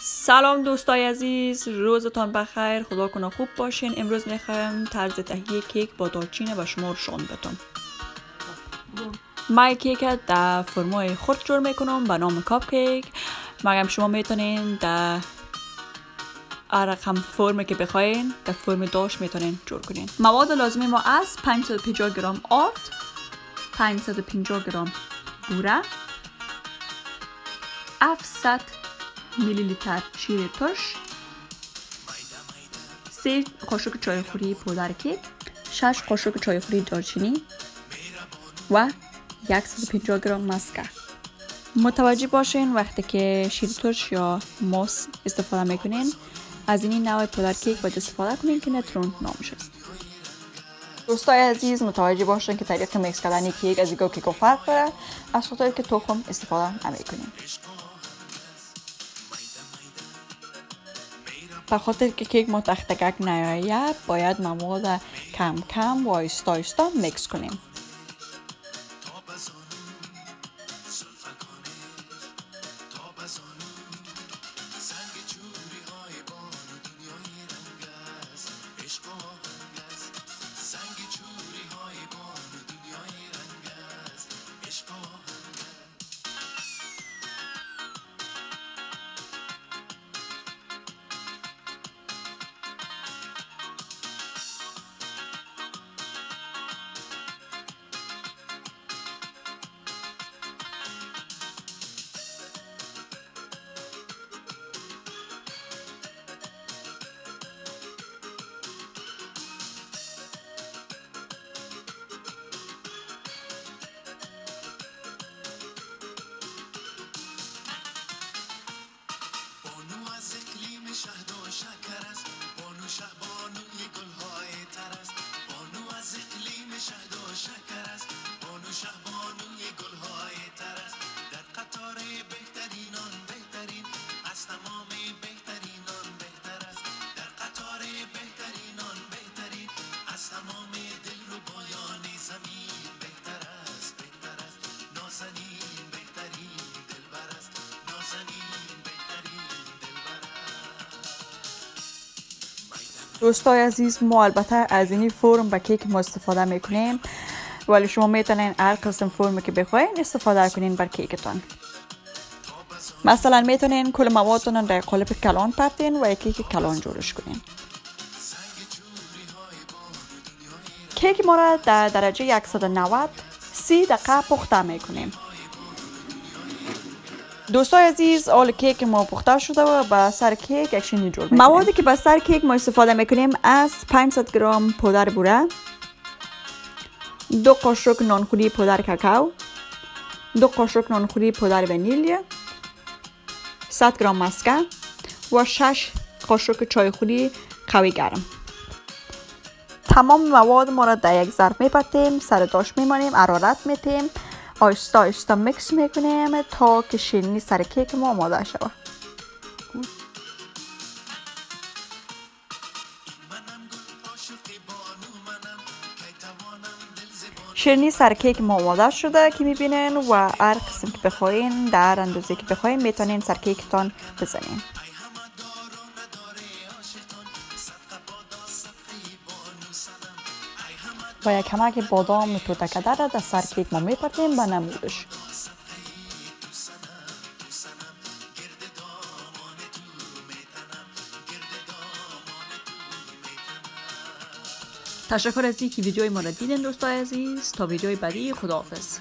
سلام دوستای عزیز، روزتان بخیر، خدا کنه خوب باشین. امروز میخوایم طرز تهیه کیک با دارچین و شما رو شان بدم. من کیک در فرمای خرد جور میکنم به نام کاپ کیک. مگم شما میتونین در رقم فرمی که بخواین در فرم داش میتونین جور کنین. مواد لازمی ما از 550 گرم آرد، 550 گرم بوره، 700 میلی لیتر شیر ترش، 3 قاشق چایخوری پودر کیک، 6 قاشق چایخوری دارچینی و 150 گرم مسکه. متوجه باشین وقتی که شیر ترش یا موس استفاده میکنین از این نوع پودر کیک باید استفاده کنین که نترون نامشه. دوستای عزیز متوجه باشین که طریق میکس کردن کیک از ایگو کیک فرق داره، از خاطر که تخم استفاده نمیکنین. به خاطر که کیک ما تختگک نیاید باید مواد کم کم و آیستا آیستا میکس کنیم. دوستای عزیز ما البته از این فرم به کیک ما استفاده میکنیم، ولی شما میتونین هر قسم فرمی که بخواین استفاده کنین بر کیکتون. مثلا میتونین کل موادتون در قالب کلان پرتین و یک کیک کلان جورش کنین. کیک ما را در درجه 190 30 دقیقه پخته میکنیم. دوستای عزیز حال کیک ما پخته شده و به سر کیک یک شینی جور میکنیم. موادی که به سر کیک ما استفاده میکنیم از 500 گرم پودر بوره، 2 قاشق نانخوری پودر کاکائو، 2 قاشق نانخوری پودر ونیلی، 100 گرم مسکه و 6 قاشق چایخوری قوی گرم. تمام مواد ما را در یک ظرف میپرتیم، سر داش میمانیم، حرارت میتیم، آیستا آیستا میکس میکنیم تا که شیرینی سر کیک ما آماده شود. شیرینی سر کیک ما آماده شده که میبینین و هر قسم که بخواین در اندازه که بخواین میتونین سر کیکتان بزنین. و یک کمک بادام توتکده را در سر کیک ما میپرتیم به نمودش. تشکر از اینکه ویدیوی ما را دیدین دوستای عزیز. تا ویدیوی بعدی، خداحافظ.